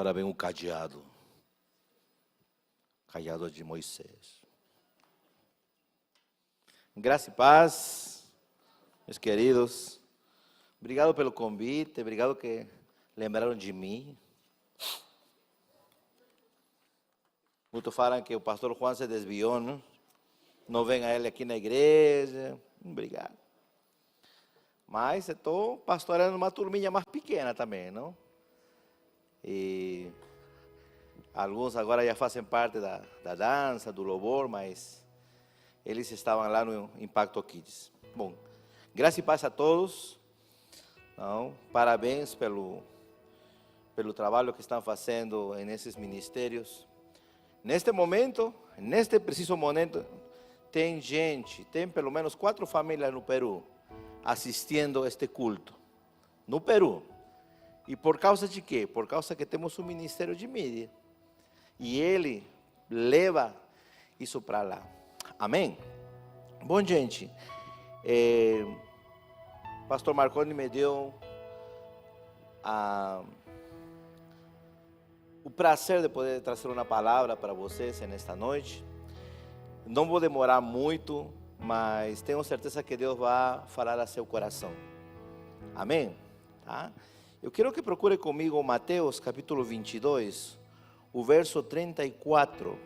Agora vem o cadeado. Cajado de Moisés. Graça e paz, meus queridos. Obrigado pelo convite, obrigado que lembraram de mim. Muitos falam que o pastor Juan se desviou, não? Não vem a ele aqui na igreja. Obrigado. Mas eu estou pastoreando uma turminha mais pequena também, não? E alguns agora já fazem parte da dança, do louvor, mas eles estavam lá no Impacto Kids. Bom, graça e paz a todos. Não, parabéns pelo trabalho que estão fazendo nesses ministérios. Neste momento, neste preciso momento, tem pelo menos 4 famílias no Peru assistindo este culto. No Peru. E por causa de quê? Por causa que temos um ministério de mídia. E ele leva isso para lá. Amém? Bom, gente, pastor Marconi me deu o prazer de poder trazer uma palavra para vocês nesta noite. Não vou demorar muito, mas tenho certeza que Deus vai falar a seu coração. Amém? Tá? Eu quero que procure comigo Mateus capítulo 22, o verso 34.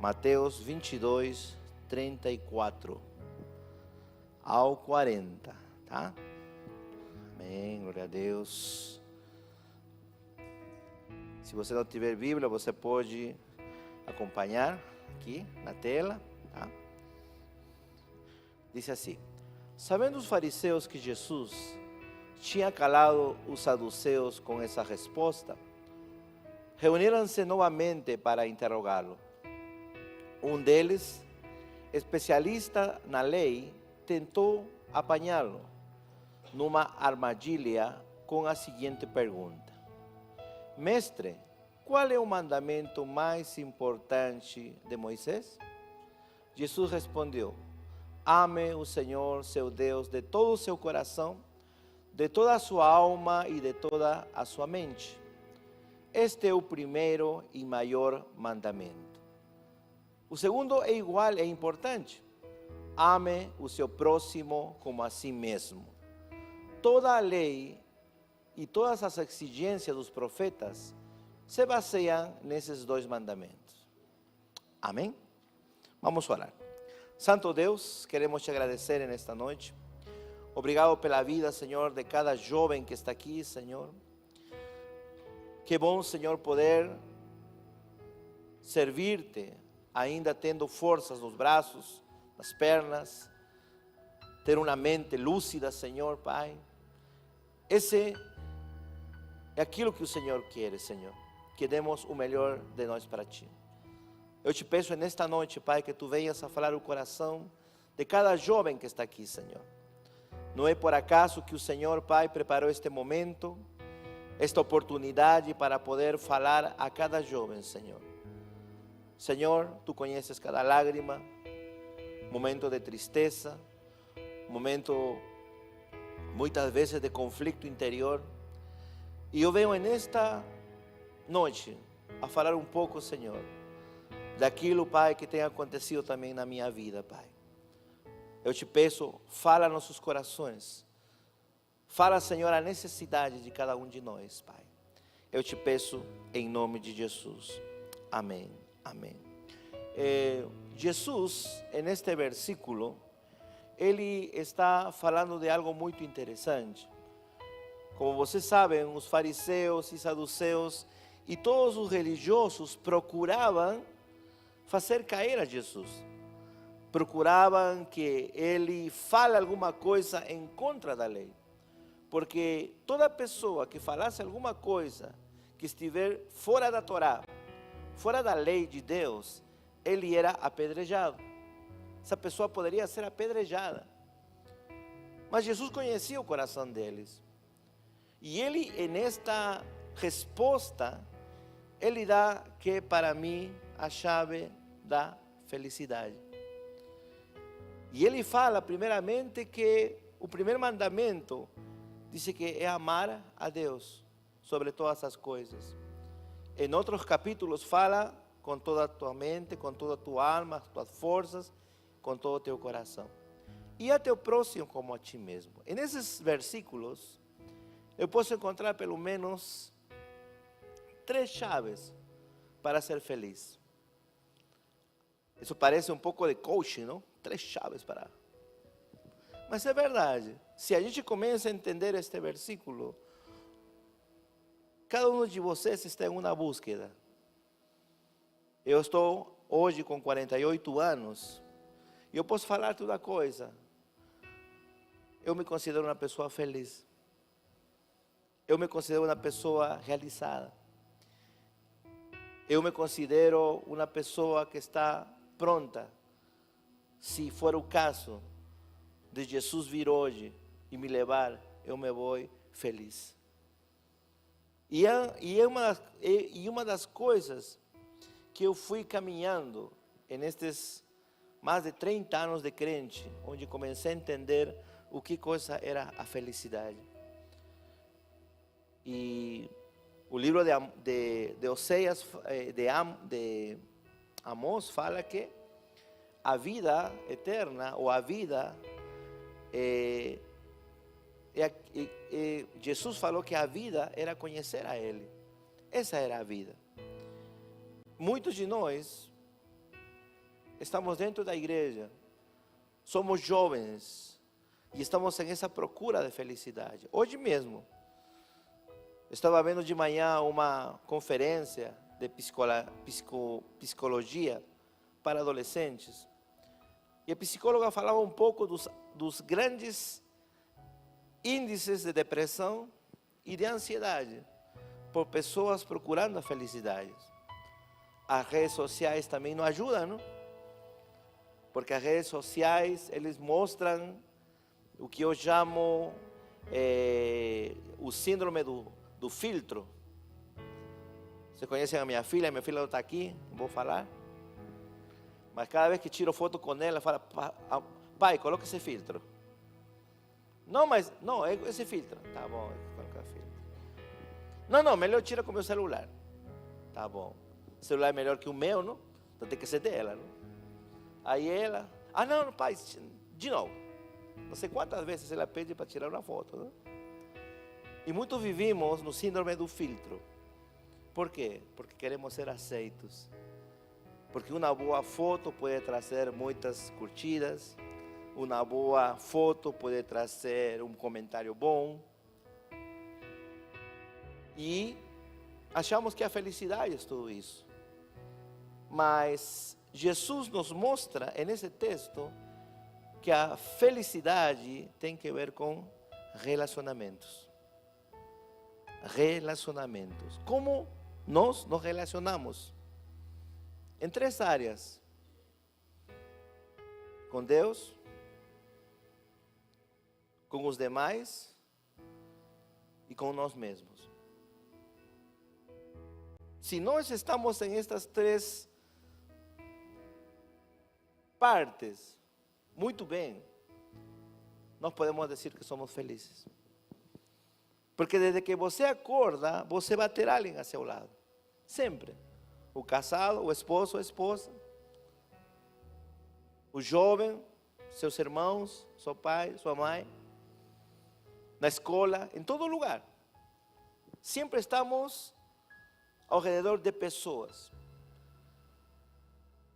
Mateus 22, 34 ao 40, tá? Amém, glória a Deus. Se você não tiver Bíblia, você pode acompanhar aqui na tela, tá? Diz assim: sabendo os fariseus que Jesus tinha calado os saduceus com essa resposta, reuniram-se novamente para interrogá-lo. Um deles, especialista na lei, tentou apanhá-lo numa armadilha com a seguinte pergunta: mestre, qual é o mandamento mais importante de Moisés? Jesus respondeu: ame o Senhor, seu Deus, de todo o seu coração, de toda a sua alma e de toda a sua mente. Este é o primeiro e maior mandamento. O segundo é igual, é importante. Ame o seu próximo como a si mesmo. Toda a lei e todas as exigências dos profetas se baseiam nesses 2 mandamentos. Amém? Vamos orar. Santo Deus, queremos te agradecer nesta noite. Obrigado pela vida, Senhor, de cada jovem que está aqui, Senhor. Que bom, Senhor, poder servir-te, ainda tendo forças nos braços, nas pernas, ter uma mente lúcida, Senhor, Pai. Esse é aquilo que o Senhor quer, Senhor, que demos o melhor de nós para Ti. Eu te peço nesta noite, Pai, que Tu venhas a falar o coração de cada jovem que está aqui, Senhor. Não é por acaso que o Senhor, Pai, preparou este momento, esta oportunidade para poder falar a cada jovem, Senhor. Senhor, Tu conheces cada lágrima, momento de tristeza, momento muitas vezes de conflito interior. E eu venho nesta noite a falar um pouco, Senhor, daquilo, Pai, que tem acontecido também na minha vida, Pai. Eu te peço, fala nossos corações. Fala, Senhor, a necessidade de cada um de nós, Pai. Eu te peço em nome de Jesus. Amém. Amém. Jesus, neste versículo, ele está falando de algo muito interessante. Como vocês sabem, os fariseus e saduceus e todos os religiosos procuravam fazer cair a Jesus. Procuravam que ele fale alguma coisa em contra da lei. Porque toda pessoa que falasse alguma coisa que estiver fora da Torá, fora da lei de Deus, ele era apedrejado. Essa pessoa poderia ser apedrejada. Mas Jesus conhecia o coração deles. E ele, nesta resposta, ele dá que para mim a chave da felicidade. E ele fala primeiramente que o primeiro mandamento diz que é amar a Deus sobre todas as coisas. Em outros capítulos fala com toda a tua mente, com toda a tua alma, tuas forças, com todo o teu coração. E a teu próximo como a ti mesmo. E nesses versículos, eu posso encontrar pelo menos 3 chaves para ser feliz. Isso parece um pouco de coaching, não? 3 chaves para... Mas é verdade. Se a gente começa a entender este versículo, cada um de vocês está em uma búsqueda. Eu estou hoje com 48 anos. E eu posso falar-te uma coisa. Eu me considero uma pessoa feliz. Eu me considero uma pessoa realizada. Eu me considero uma pessoa que está pronta, se for o caso de Jesus vir hoje e me levar, eu me vou feliz. E uma das coisas que eu fui caminhando nestes mais de 30 anos de crente, onde comecei a entender o que coisa era a felicidade. E o livro de Oséias, de Amós, fala que a vida eterna, ou a vida, Jesus falou que a vida era conhecer a Ele. Essa era a vida. Muitos de nós estamos dentro da igreja, somos jovens e estamos em essa procura de felicidade. Hoje mesmo, estava vendo de manhã uma conferência de psicologia para adolescentes. E a psicóloga falava um pouco dos grandes índices de depressão e de ansiedade por pessoas procurando a felicidade. As redes sociais também não ajudam, não? Porque as redes sociais, eles mostram o que eu chamo o síndrome do filtro. Vocês conhecem a minha filha não está aqui, não vou falar. Mas cada vez que tiro foto com ela, fala: pai, coloca esse filtro. Não, mas, não, é esse filtro. Tá bom, coloca filtro. Não, melhor tira com o meu celular. Tá bom. O celular é melhor que o meu, não? Então tem que ser dela, não? Aí ela, não, pai, de novo. Não sei quantas vezes ela pede para tirar uma foto, não? E muitos vivimos no síndrome do filtro. Por quê? Porque queremos ser aceitos. Porque uma boa foto pode trazer muitas curtidas. Uma boa foto pode trazer um comentário bom. E achamos que a felicidade é tudo isso. Mas Jesus nos mostra nesse texto que a felicidade tem que ver com relacionamentos. Relacionamentos. Como nós nos relacionamos? Em 3 áreas: com Deus, com os demais e com nós mesmos. Se nós estamos em estas 3 partes muito bem, nós podemos dizer que somos felizes. Porque desde que você acorda, você vai ter alguém a seu lado. Sempre. O casado, o esposo, a esposa. O jovem, seus irmãos, seu pai, sua mãe. Na escola, em todo lugar. Sempre estamos ao redor de pessoas.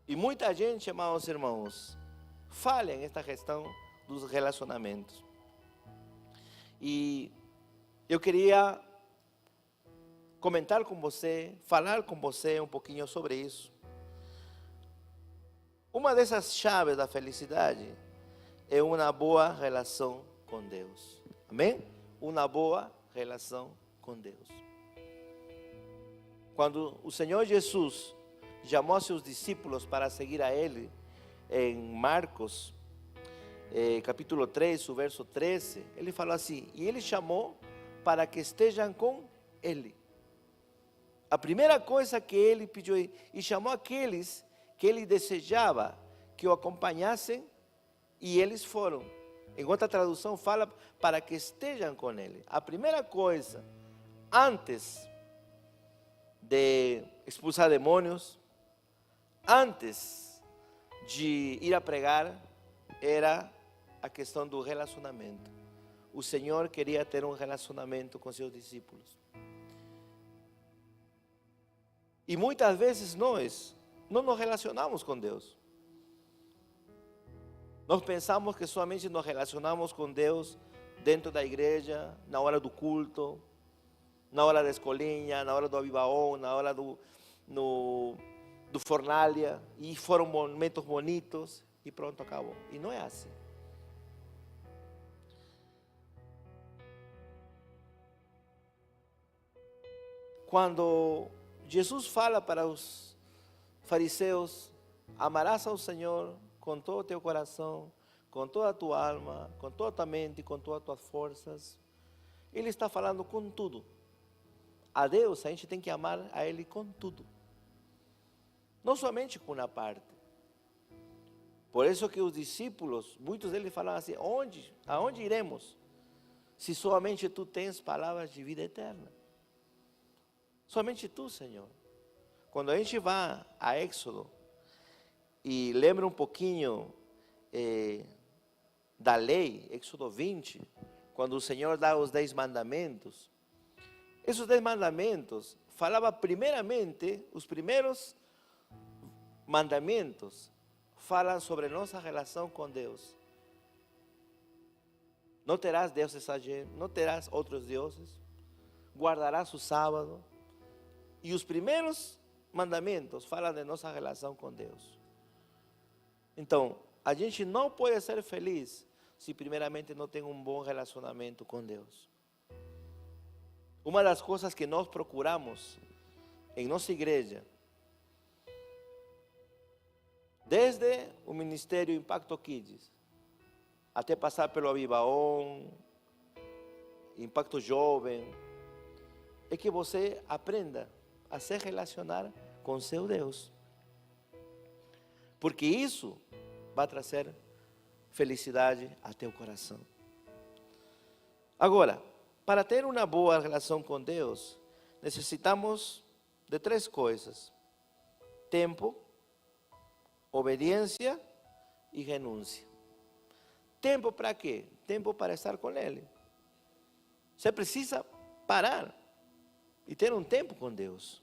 E muita gente, amados irmãos, falha nesta questão dos relacionamentos. E eu queria comentar com você, falar com você um pouquinho sobre isso. Uma dessas chaves da felicidade é uma boa relação com Deus. Amém? Uma boa relação com Deus. Quando o Senhor Jesus chamou seus discípulos para seguir a Ele, em Marcos, capítulo 3, o verso 13, Ele falou assim: e Ele chamou para que estejam com Ele. A primeira coisa que Ele pediu, e chamou aqueles que Ele desejava que o acompanhassem, e eles foram. Em outra tradução fala para que estejam com Ele. A primeira coisa, antes de expulsar demônios, antes de ir a pregar, era a questão do relacionamento. O Senhor queria ter um relacionamento com seus discípulos. E muitas vezes nós não nos relacionamos com Deus. Nós pensamos que somente nos relacionamos com Deus dentro da igreja, na hora do culto, na hora da escolinha, na hora do avivaon, na hora do fornalha, e foram momentos bonitos e pronto, acabou. E não é assim. Quando Jesus fala para os fariseus: amarás ao Senhor com todo o teu coração, com toda a tua alma, com toda a tua mente, com todas as tuas forças, Ele está falando com tudo. A Deus a gente tem que amar a Ele com tudo, não somente com uma parte. Por isso que os discípulos, muitos deles falam assim: aonde iremos, se somente Tu tens palavras de vida eterna? Somente Tu, Senhor. Quando a gente vai a Éxodo e lembra um pouquinho da lei, Éxodo 20, quando o Senhor dá os 10 mandamentos, esses 10 mandamentos falavam primeiramente, os primeiros mandamentos falam sobre nossa relação com Deus. Não terás deuses estrangeiros, não terás outros deuses, guardarás o sábado. E os primeiros mandamentos falam de nossa relação com Deus. Então, a gente não pode ser feliz se primeiramente não tem um bom relacionamento com Deus. Uma das coisas que nós procuramos em nossa igreja, desde o Ministério Impacto Kids, até passar pelo Avivaon, Impacto Jovem, é que você aprenda a se relacionar com seu Deus, porque isso vai trazer felicidade a teu coração. Agora, para ter uma boa relação com Deus, necessitamos de 3 coisas: tempo, obediência e renúncia. Tempo para quê? Tempo para estar com Ele. Você precisa parar e ter um tempo com Deus.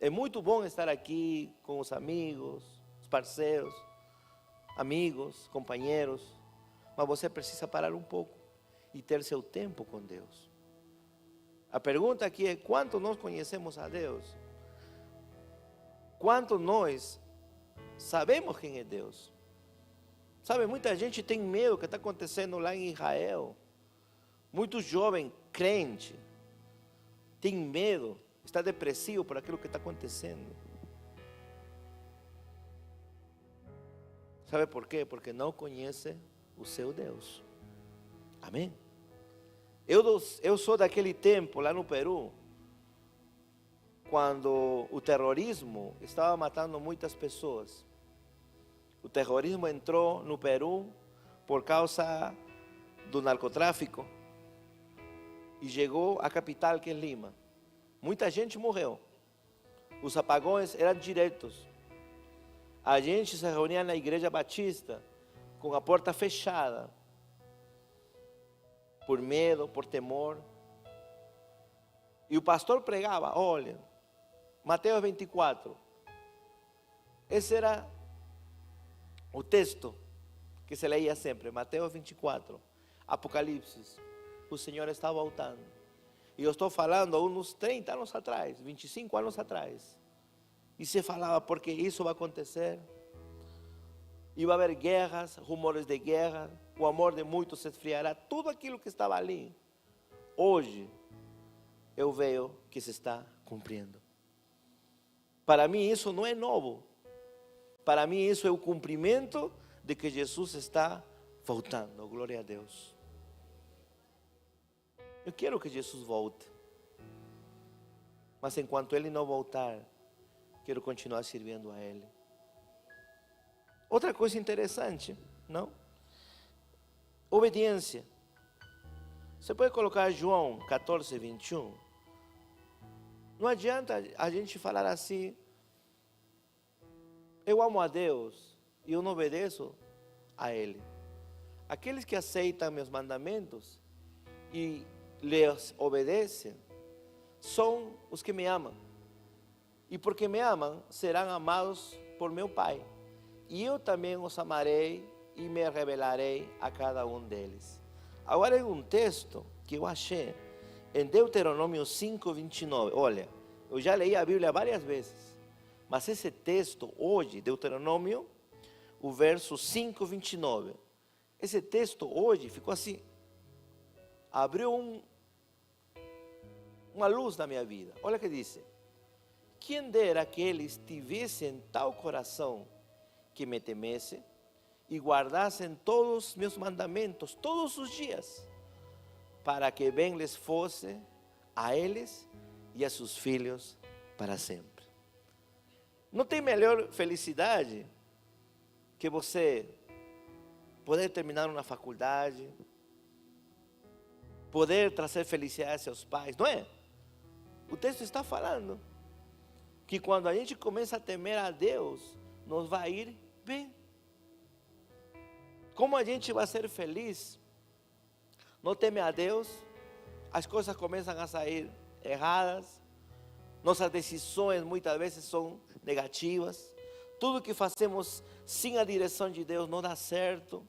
É muito bom estar aqui com os amigos, os parceiros, amigos, companheiros, mas você precisa parar um pouco e ter seu tempo com Deus. A pergunta aqui é: quanto nós conhecemos a Deus? Quanto nós sabemos quem é Deus? Sabe, muita gente tem medo do que está acontecendo lá em Israel. Muito jovem crente tem medo, está depressivo por aquilo que está acontecendo. Sabe por quê? Porque não conhece o seu Deus. Amém? Eu sou daquele tempo lá no Peru, quando o terrorismo estava matando muitas pessoas. O terrorismo entrou no Peru por causa do narcotráfico e chegou à capital, que é Lima. Muita gente morreu. Os apagões eram diretos. A gente se reunia na igreja batista com a porta fechada, por medo, por temor. E o pastor pregava: olha, Mateus 24. Esse era o texto que se leía sempre, Mateus 24, Apocalipse. O Senhor está voltando. E eu estou falando há uns 30 anos atrás, 25 anos atrás. E se falava: porque isso vai acontecer. E vai haver guerras, rumores de guerra, o amor de muitos se esfriará. Tudo aquilo que estava ali, hoje, eu vejo que se está cumprindo. Para mim isso não é novo. Para mim isso é o cumprimento de que Jesus está voltando. Glória a Deus. Eu quero que Jesus volte. Mas enquanto Ele não voltar, quero continuar servindo a Ele. Outra coisa interessante, não? Obediência. Você pode colocar João 14, 21. Não adianta a gente falar assim, eu amo a Deus e eu não obedeço a Ele. Aqueles que aceitam meus mandamentos e lhes obedecem, são os que me amam. E porque me amam, serão amados por meu Pai. E eu também os amarei e me revelarei a cada um deles. Agora é um texto que eu achei em Deuteronômio 5:29. Olha, eu já li a Bíblia várias vezes, mas esse texto hoje, Deuteronômio, o verso 5:29, esse texto hoje ficou assim, abriu uma luz na minha vida. Olha o que diz: quem dera que eles tivessem tal coração que me temesse e guardassem todos os meus mandamentos todos os dias, para que bem lhes fosse a eles e a seus filhos para sempre. Não tem melhor felicidade que você poder terminar uma faculdade, poder trazer felicidade a seus pais, não é? O texto está falando que quando a gente começa a temer a Deus, nos vai ir bem. Como a gente vai ser feliz? Não teme a Deus, as coisas começam a sair erradas, nossas decisões muitas vezes são negativas, tudo que fazemos sem a direção de Deus não dá certo.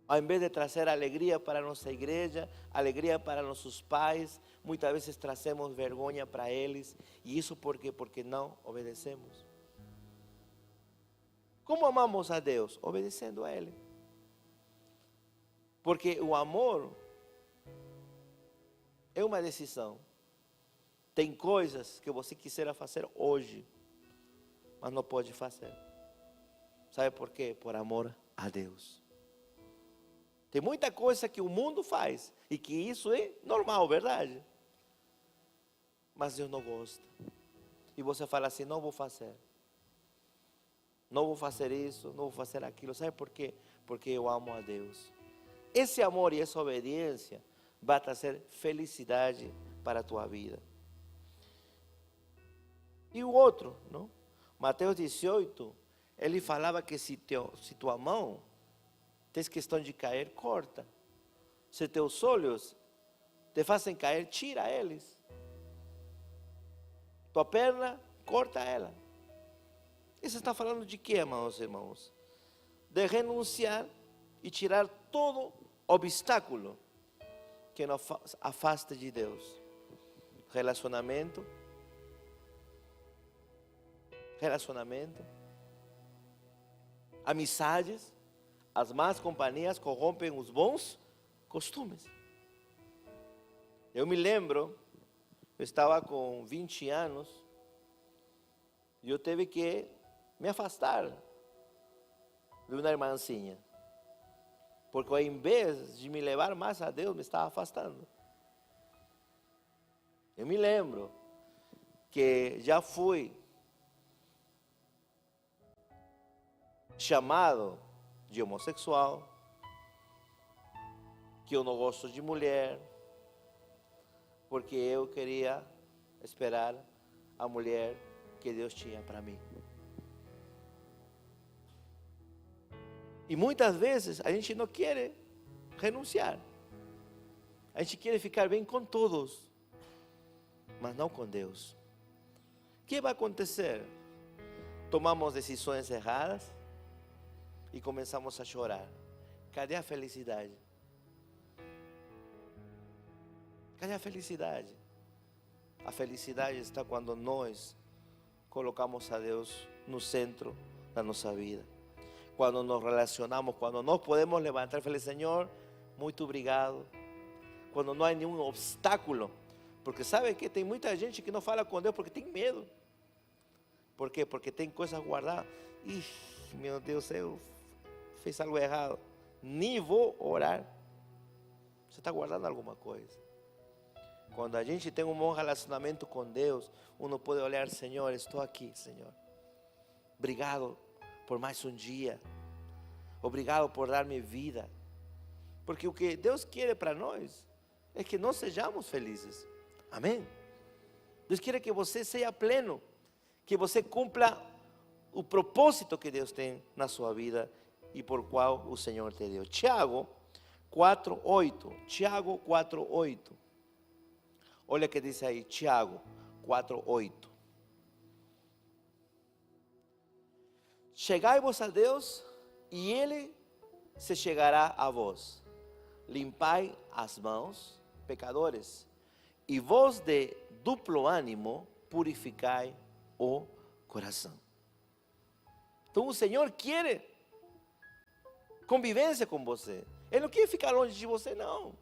Ao invés de trazer alegria para a nossa igreja, alegria para nossos pais, muitas vezes trazemos vergonha para eles. E isso porque não obedecemos. Como amamos a Deus? Obedecendo a Ele. Porque o amor é uma decisão. Tem coisas que você quisera fazer hoje, mas não pode fazer. Sabe por quê? Por amor a Deus. Tem muita coisa que o mundo faz e que isso é normal, verdade? Mas Deus não gosta. E você fala assim, não vou fazer. Não vou fazer isso, não vou fazer aquilo. Sabe por quê? Porque eu amo a Deus. Esse amor e essa obediência vai trazer felicidade para a tua vida. E o outro, não? Mateus 18, ele falava que se tua mão tens questão de cair, corta. Se teus olhos te fazem cair, tira eles. Tua perna, corta ela. Isso está falando de quê, amados irmãos? De renunciar e tirar todo obstáculo que nos afasta de Deus. Relacionamento, amizades. As más companhias corrompem os bons costumes. Eu me lembro, eu estava com 20 anos e eu tive que me afastar de uma irmãzinha, porque ao invés de me levar mais a Deus, me estava afastando. Eu me lembro que já fui chamado de homossexual, que eu não gosto de mulher, porque eu queria esperar a mulher que Deus tinha para mim. E muitas vezes a gente não quer renunciar, a gente quer ficar bem com todos, mas não com Deus. O que vai acontecer? Tomamos decisões erradas e começamos a chorar. Cadê a felicidade? Cadê a felicidade? A felicidade está quando nós colocamos a Deus no centro da nossa vida. Quando nos relacionamos, quando nós podemos levantar e falar, Senhor, muito obrigado. Quando não há nenhum obstáculo. Porque sabe que tem muita gente que não fala com Deus porque tem medo. Por quê? Porque tem coisas guardadas. Ih, meu Deus, eu fiz algo errado, nem vou orar. Você está guardando alguma coisa. Quando a gente tem um bom relacionamento com Deus, uno pode olhar, Senhor, estou aqui, Senhor. Obrigado por mais um dia. Obrigado por dar-me vida. Porque o que Deus quer para nós é que nós sejamos felizes. Amém? Deus quer que você seja pleno, que você cumpra o propósito que Deus tem na sua vida e por qual o Senhor te deu. Tiago 4:8. Tiago 4:8. Olha o que diz aí, Tiago 4:8. Chegai-vos a Deus e Ele se chegará a vós. Limpai as mãos, pecadores, e vós de duplo ânimo purificai o coração. Então o Senhor quer convivência com você. Ele não quer ficar longe de você, não.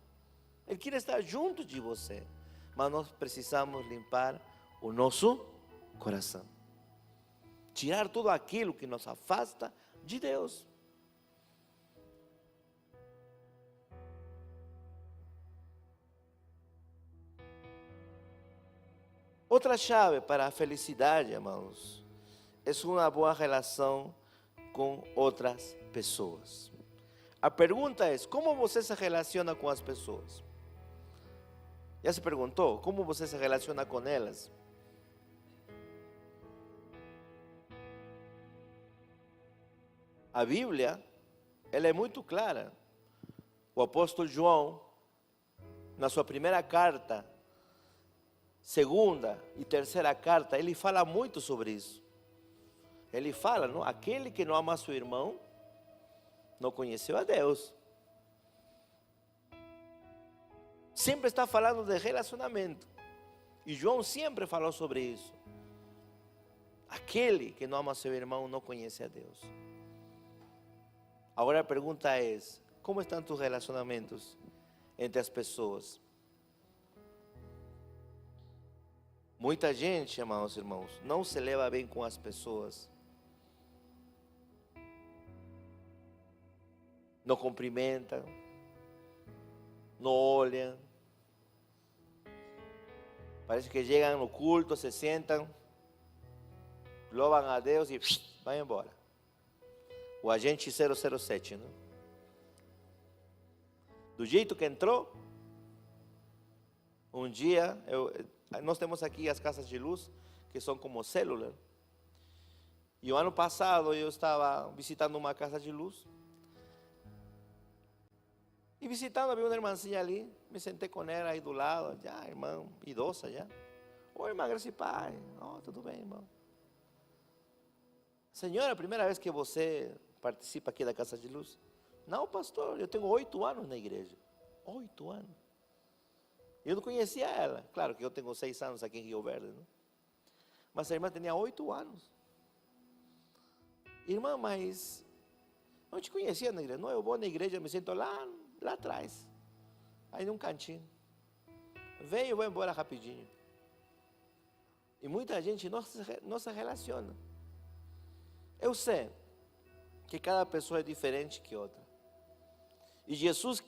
Ele quer estar junto de você. Mas nós precisamos limpar o nosso coração. Tirar tudo aquilo que nos afasta de Deus. Outra chave para a felicidade, irmãos, é uma boa relação com outras pessoas. A pergunta é, como você se relaciona com as pessoas? Já se perguntou como você se relaciona com elas? A Bíblia, ela é muito clara. O apóstolo João, na sua primeira carta, segunda e terceira carta, ele fala muito sobre isso. Ele fala, não? Aquele que não ama seu irmão, não conheceu a Deus. Sempre está falando de relacionamento. E João sempre falou sobre isso. Aquele que não ama seu irmão não conhece a Deus. Agora a pergunta é, como estão tus relacionamentos entre as pessoas? Muita gente, amados irmãos, não se leva bem com as pessoas. Não cumprimenta, não olha. Parece que chegam no culto, se sentam, louvam a Deus e vão embora. O agente 007, não? Do jeito que entrou, um dia, nós temos aqui as casas de luz, que são como célula. E o ano passado eu estava visitando uma casa de luz. E visitando, havia uma irmãzinha ali, me sentei com ela aí do lado, já irmã, idosa já. Oi, irmã, graça e pai. Oh, tudo bem, irmão. Senhora, a primeira vez que você participa aqui da Casa de Luz? Não, pastor, eu tenho 8 anos na igreja. 8 anos. Eu não conhecia ela. Claro que eu tenho 6 anos aqui em Rio Verde, não? Mas a irmã tinha 8 anos. Irmã, mas não te conhecia na igreja. Não, eu vou na igreja, me sento lá atrás. Aí num cantinho. Venho, eu vou embora rapidinho. E muita gente não se relaciona. Eu sei que cada pessoa é diferente que outra. E Jesus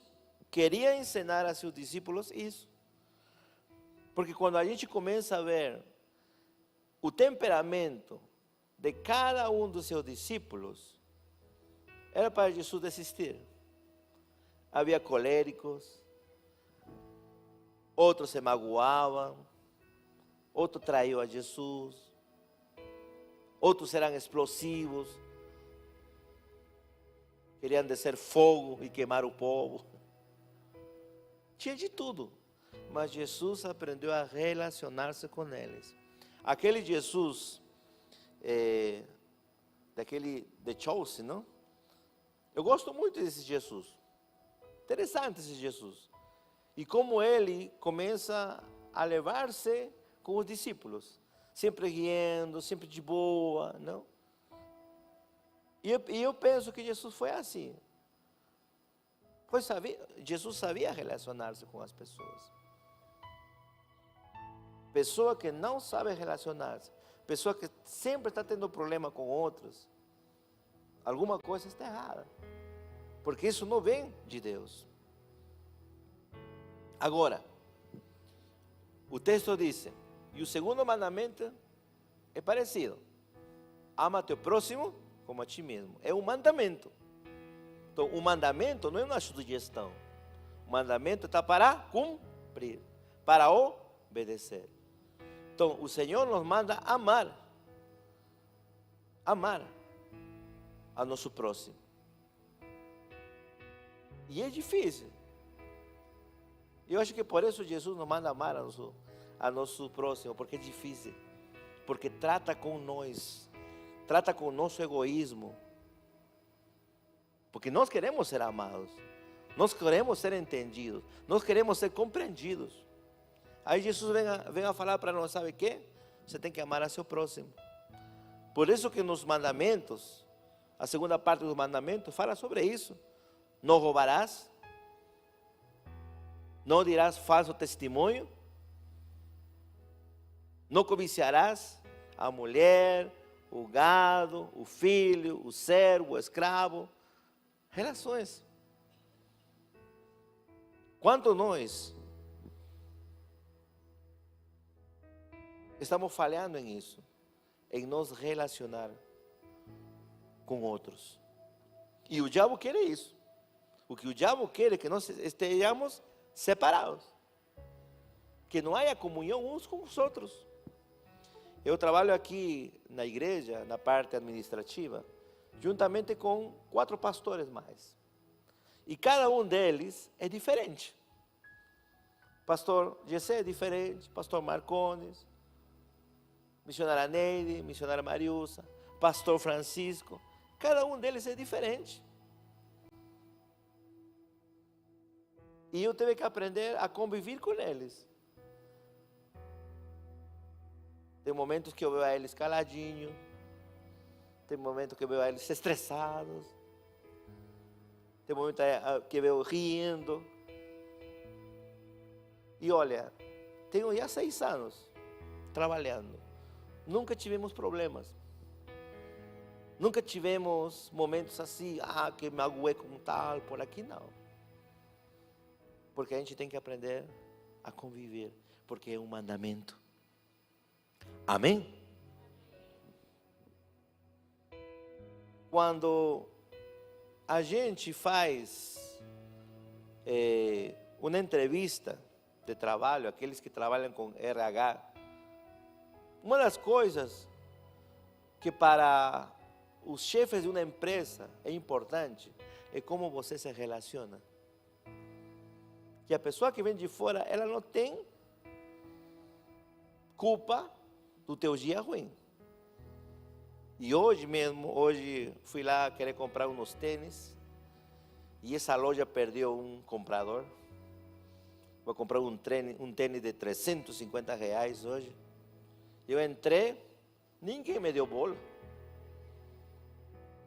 queria ensinar a seus discípulos isso. Porque quando a gente começa a ver o temperamento de cada um dos seus discípulos, era para Jesus desistir. Havia coléricos, outros se magoavam, outros traiu a Jesus, outros eram explosivos, queriam descer fogo e queimar o povo. Tinha de tudo, mas Jesus aprendeu a relacionar-se com eles. Aquele Jesus, daquele de Chelsea, não? Eu gosto muito desse Jesus. Interessante esse Jesus. E como ele começa a levar-se com os discípulos. Sempre rindo, sempre de boa, não? E eu penso que Jesus foi assim. Pois Jesus sabia relacionar-se com as pessoas. Pessoa que não sabe relacionar-se, pessoa que sempre está tendo problema com outros, alguma coisa está errada. Porque isso não vem de Deus. Agora, o texto diz, e o segundo mandamento é parecido. Ama teu próximo como a ti mesmo. É um mandamento. Então, o mandamento não é uma sugestão. O mandamento está para cumprir, para obedecer. Então, o Senhor nos manda amar a nosso próximo. E é difícil. Eu acho que por isso Jesus nos manda amar a nosso próximo, porque é difícil. Porque trata com nós, trata com o nosso egoísmo. Porque nós queremos ser amados, nós queremos ser entendidos, nós queremos ser compreendidos. Aí Jesus vem a falar para nós, sabe o quê? Você tem que amar a seu próximo. Por isso que nos mandamentos, a segunda parte do mandamento fala sobre isso. Não roubarás, não dirás falso testemunho, não codiciarás a mulher, o gado, o filho, o servo, o escravo. Relações. Quanto nós estamos falhando em isso, em nos relacionar com outros. E o diabo quer isso. O que o diabo quer é que nós estejamos separados, que não haja comunhão uns com os outros. Eu trabalho aqui na igreja, na parte administrativa, juntamente com 4 pastores mais. E cada um deles é diferente. Pastor Gessé é diferente, pastor Marcones, missionária Neide, missionária Mariusa, pastor Francisco. Cada um deles é diferente. E eu tive que aprender a conviver com eles. Tem momentos que eu vejo eles caladinhos. Tem momentos que eu vejo eles estressados. Tem momentos que eu vejo rindo. E olha, tenho já 6 anos trabalhando. Nunca tivemos problemas. Nunca tivemos momentos assim, que me magoei com tal, por aqui não. Porque a gente tem que aprender a conviver, porque é um mandamento. Amém? Quando a gente faz uma entrevista de trabalho, aqueles que trabalham com RH, uma das coisas que para os chefes de uma empresa é importante é como você se relaciona. Que a pessoa que vem de fora, ela não tem culpa do teu dia ruim. E hoje fui lá querer comprar uns tênis, e essa loja perdeu um comprador. Vou comprar um tênis de R$350 hoje. Eu entrei, ninguém me deu bola.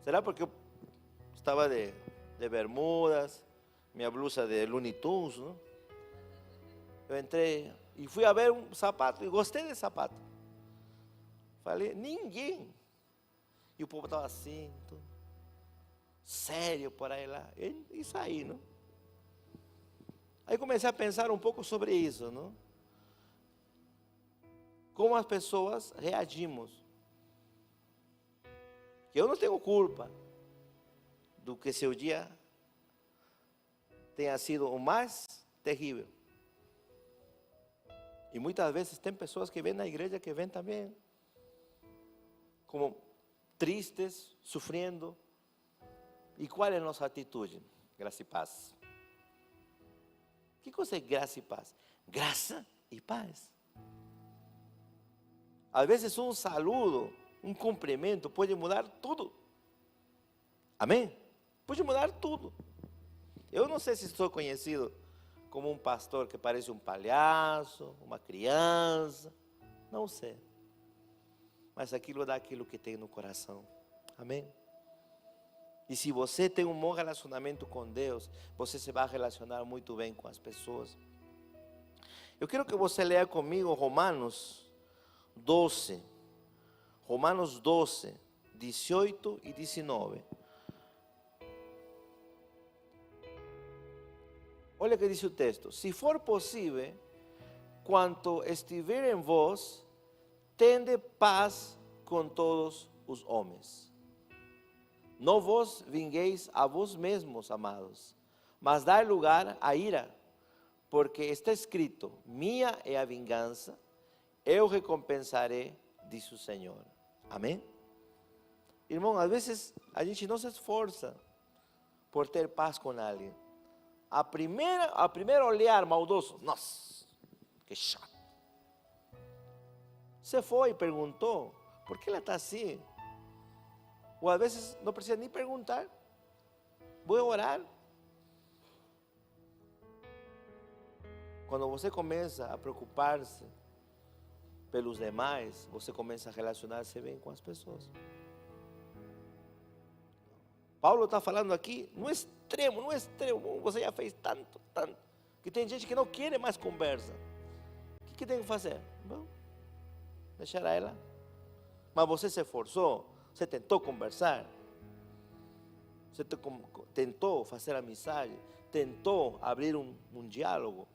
Será porque eu estava de bermudas, minha blusa de Looney Tunes, não? Eu entrei e fui a ver um sapato, e gostei desse sapato. Falei, ninguém. E o povo estava assim, tudo sério por aí lá. E saí, não? Aí comecei a pensar um pouco sobre isso, não? Como as pessoas reagimos. Que eu não tenho culpa do que seu dia tenha sido o mais terrível. E muitas vezes tem pessoas que vêm na igreja que vêm também como tristes, sofrendo. E qual é a nossa atitude? Graça e paz. Que coisa é graça e paz? Graça e paz. Às vezes um saludo, um cumprimento pode mudar tudo. Amém? Pode mudar tudo. Eu não sei se sou conhecido como um pastor que parece um palhaço, uma criança. Não sei. Mas aquilo dá aquilo que tem no coração. Amém? E se você tem um bom relacionamento com Deus, você se vai relacionar muito bem com as pessoas. Eu quero que você leia comigo Romanos 12. Romanos 12, 18 e 19. Olha o que diz o texto. Se for possível, quanto estiver em vós, tende paz com todos os homens. Não vos vingueis a vós mesmos, amados, mas dai lugar à ira, porque está escrito: minha é a vingança, eu recompensarei, diz o Senhor. Amém? Irmão, às vezes a gente não se esforça por ter paz com alguém. A primeiro olhar maldoso, nossa, que chato. Você foi e perguntou, por que ela está assim? Ou às vezes não precisa nem perguntar. Vou orar. Quando você começa a preocupar-se pelos demais, você começa a relacionar-se bem com as pessoas. Paulo está falando aqui no extremo, você já fez tanto, que tem gente que não quer mais conversa. O que tem que fazer? Bom, deixar ela. Mas você se esforçou, você tentou conversar, você tentou fazer amizade, tentou abrir um diálogo.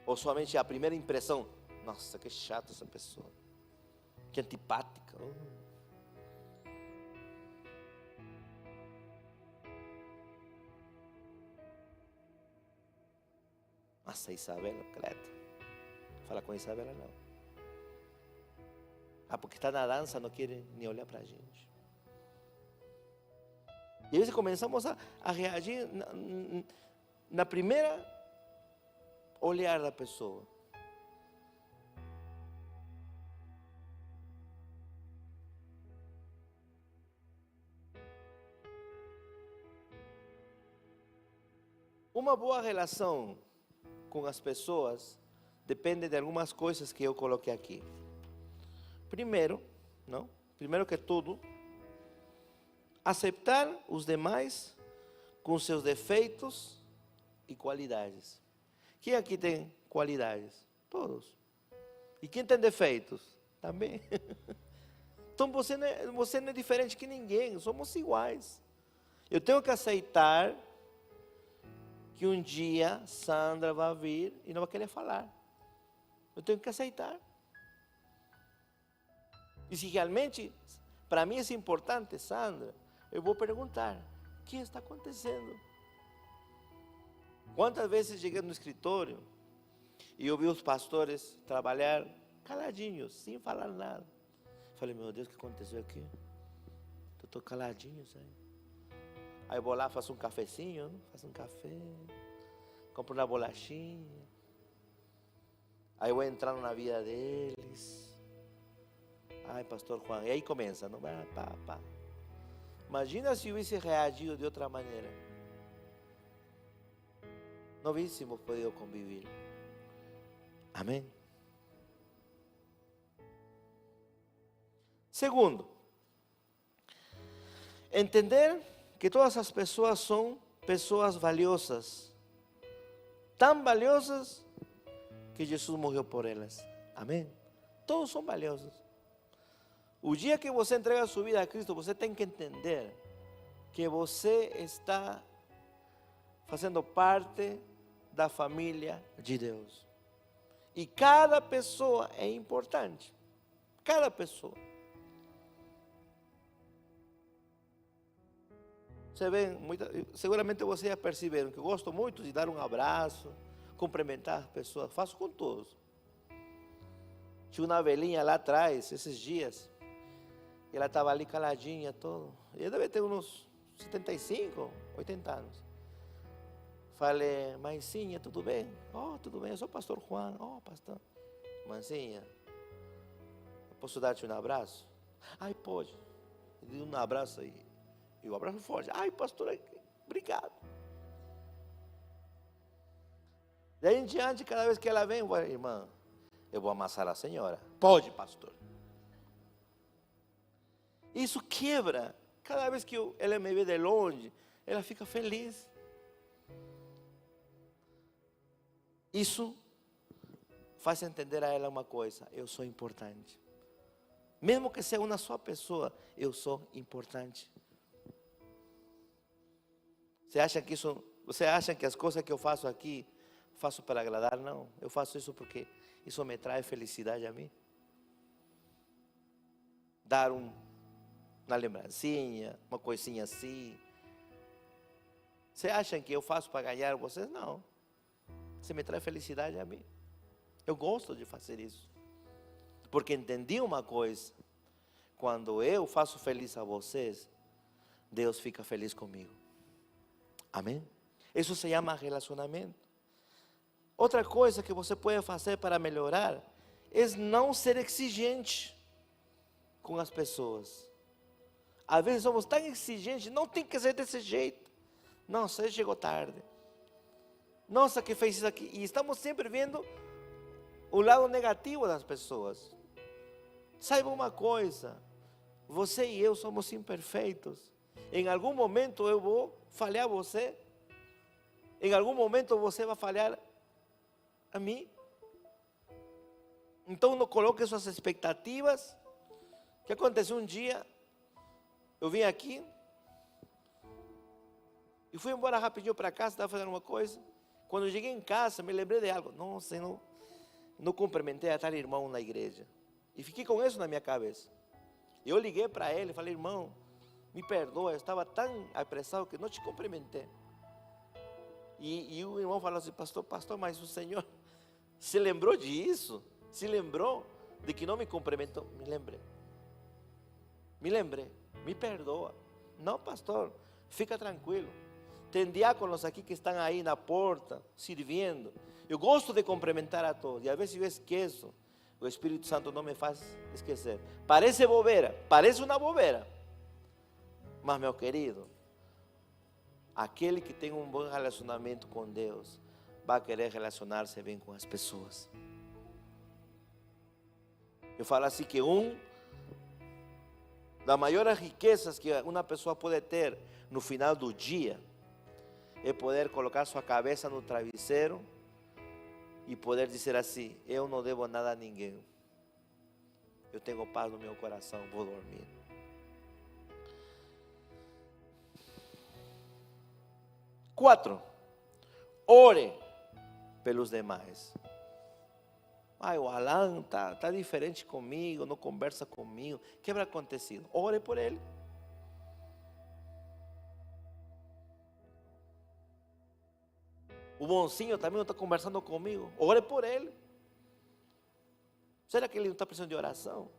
Ou somente a primeira impressão, nossa, que chato essa pessoa, que antipática. Nossa, Isabela, credo. Fala com a Isabela não. Porque está na dança, não quer nem olhar para a gente. E às vezes começamos a reagir na primeira olhar da pessoa. Uma boa relação com as pessoas depende de algumas coisas que eu coloquei aqui. Primeiro que tudo, aceitar os demais com seus defeitos e qualidades. Quem aqui tem qualidades? Todos. E quem tem defeitos? Também. Então você não é diferente que ninguém, somos iguais. Eu tenho que aceitar que um dia Sandra vai vir e não vai querer falar. Eu tenho que aceitar. E se realmente para mim é importante, Sandra, eu vou perguntar: o que está acontecendo? Quantas vezes cheguei no escritório e eu vi os pastores trabalhar caladinhos, sem falar nada. Falei: meu Deus, o que aconteceu aqui? Estou caladinho, sabe? Aí eu vou lá, faço um cafezinho, faço um café, compro uma bolachinha. Aí eu vou entrando na vida deles. Ai, pastor Juan, e aí começa, não? Pá. Imagina se eu hubiese reagido de outra maneira. Não hubiésemos podido convivir. Amém? Segundo, entender que todas as pessoas são pessoas valiosas. Tão valiosas que Jesus morreu por elas. Amém? Todos são valiosos. O dia que você entrega a sua vida a Cristo, você tem que entender que você está fazendo parte da família de Deus. E cada pessoa é importante. Cada pessoa. Você vê, seguramente você já perceberam que eu gosto muito de dar um abraço, cumprimentar as pessoas. Faço com todos. Tinha uma velhinha lá atrás, esses dias. E ela estava ali caladinha, todo. E deve ter uns 75, 80 anos. Falei: Mãezinha, tudo bem? Oh, tudo bem, eu sou o pastor Juan. Oh, pastor. Mãezinha, posso dar-te um abraço? Ai, pode. Eu dei um abraço aí. E o abraço forte. Ai, pastor, obrigado. Daí em diante, cada vez que ela vem, eu vou: irmã, eu vou amassar a senhora. Pode, pastor. Isso quebra. Cada vez que ela me vê de longe, ela fica feliz. Isso faz entender a ela uma coisa: eu sou importante. Mesmo que seja uma só pessoa, eu sou importante. Você acha que as coisas que eu faço aqui, faço para agradar? Não, eu faço isso porque isso me traz felicidade a mim. Dar uma lembrancinha, uma coisinha assim. Você acha que eu faço para ganhar vocês? Não. Você me traz felicidade a mim. Eu gosto de fazer isso. Porque entendi uma coisa. Quando eu faço feliz a vocês, Deus fica feliz comigo. Amém? Isso se chama relacionamento. Outra coisa que você pode fazer para melhorar é não ser exigente com as pessoas. Às vezes somos tão exigentes, não tem que ser desse jeito. Nossa, você chegou tarde. Nossa, que fez isso aqui. E estamos sempre vendo o lado negativo das pessoas. Saiba uma coisa, você e eu somos imperfeitos. Em algum momento eu vou falhar você. Em algum momento você vai falhar a mim. Então não coloque suas expectativas. O que aconteceu um dia? Eu vim aqui e fui embora rapidinho para casa, estava fazendo uma coisa. Quando eu cheguei em casa, me lembrei de algo. Nossa, eu não cumprimentei a tal irmão na igreja. E fiquei com isso na minha cabeça. Eu liguei para ele e falei, irmão, me perdoa, eu estava tão apressado que não te cumprimentei. E o irmão falou assim, pastor, mas o Senhor se lembrou disso? Se lembrou de que não me cumprimentou? Me lembrei, me perdoa. Não, pastor, fica tranquilo. Tem diáconos aqui que estão aí na porta, servindo. Eu gosto de cumprimentar a todos, e às vezes eu esqueço. O Espírito Santo não me faz esquecer. Parece bobeira, parece uma bobeira. Mas, meu querido, aquele que tem um bom relacionamento com Deus, vai querer relacionar-se bem com as pessoas. Eu falo assim que das maiores riquezas que uma pessoa pode ter no final do dia, é poder colocar sua cabeça no travesseiro e poder dizer assim, eu não devo nada a ninguém. Eu tenho paz no meu coração, vou dormir. Quatro, ore pelos demais. O Alan está diferente comigo, não conversa comigo. O que habrá acontecido? Ore por ele. O bonzinho também não está conversando comigo. Ore por ele. Será que ele não está precisando de oração?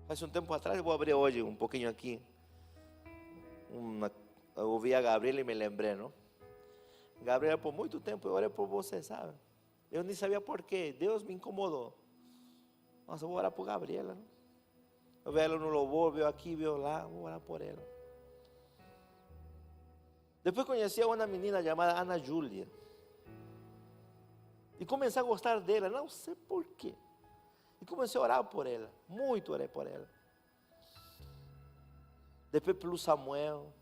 Faz um tempo atrás, eu vou abrir hoje um pouquinho aqui. Eu ouvi a Gabriela e me lembrei, não? Gabriela, por muito tempo eu orei por você, sabe? Eu nem sabia por quê. Deus me incomodou. Nossa, eu vou orar por Gabriela, não? Eu vi ela no louvor, veio aqui, veio lá, vou orar por ela. Depois conheci uma menina chamada Ana Júlia. E comecei a gostar dela, não sei por quê. E comecei a orar por ela, muito orei por ela. Depois pelo Samuel.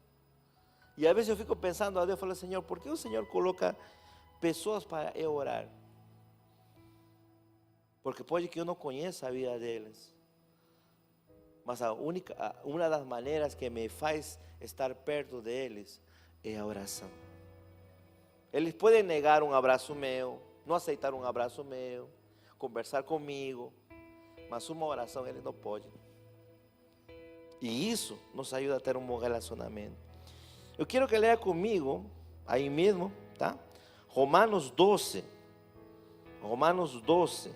E às vezes eu fico pensando a Deus, eu falo, Senhor, por que o Senhor coloca pessoas para eu orar? Porque pode que eu não conheça a vida deles. Mas uma das maneiras que me faz estar perto deles é a oração. Eles podem negar um abraço meu, não aceitar um abraço meu, conversar comigo, mas uma oração eles não podem. E isso nos ajuda a ter um bom relacionamento. Eu quero que leia comigo, aí mesmo, tá? Romanos 12. Romanos 12.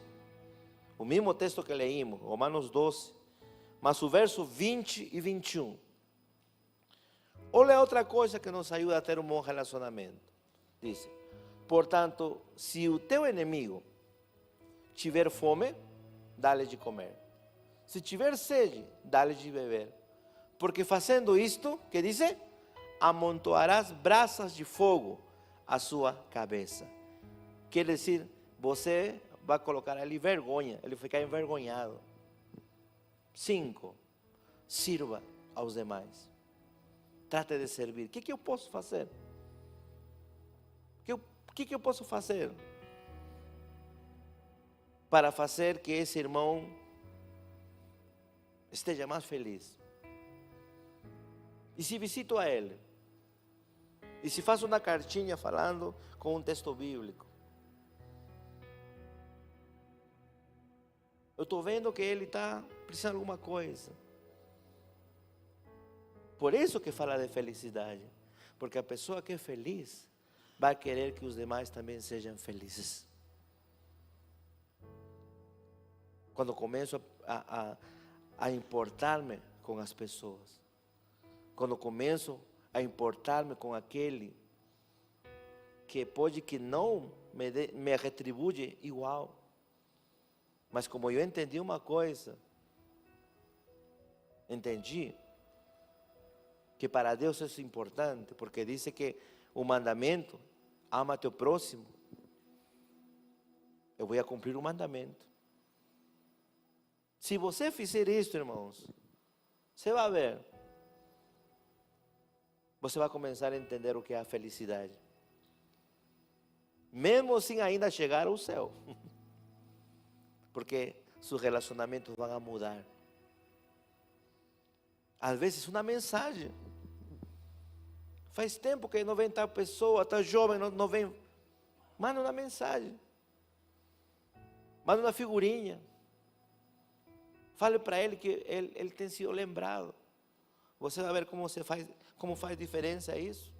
O mesmo texto que leímos, Romanos 12. Mas o verso 20 e 21. Olha outra coisa que nos ajuda a ter um bom relacionamento. Diz: portanto, se o teu inimigo tiver fome, dá-lhe de comer. Se tiver sede, dá-lhe de beber. Porque fazendo isto, que diz? Amontoarás brasas de fogo à sua cabeça. Quer dizer, você vai colocar ali vergonha, ele ficar envergonhado. 5. Sirva aos demais. Trate de servir. O que eu posso fazer? O que eu posso fazer para fazer que esse irmão esteja mais feliz? E se visito a ele? E se faço uma cartinha falando com um texto bíblico? Eu estou vendo que ele está precisando de alguma coisa. Por isso que fala de felicidade. Porque a pessoa que é feliz vai querer que os demais também sejam felizes. Quando começo a importar-me com as pessoas, quando começo a importar-me com aquele que pode que não me retribui igual, mas como eu entendi uma coisa, entendi que para Deus isso é importante, porque diz que o mandamento, ama teu próximo, eu vou cumprir o mandamento. Se você fizer isso, irmãos, você vai ver, você vai começar a entender o que é a felicidade, mesmo sem ainda chegar ao céu, porque seus relacionamentos vão mudar. Às vezes uma mensagem, faz tempo que não vem tal pessoa, tal jovem, não vem, manda uma mensagem, manda uma figurinha, fale para ele que ele tem sido lembrado. Você vai ver como faz diferença isso.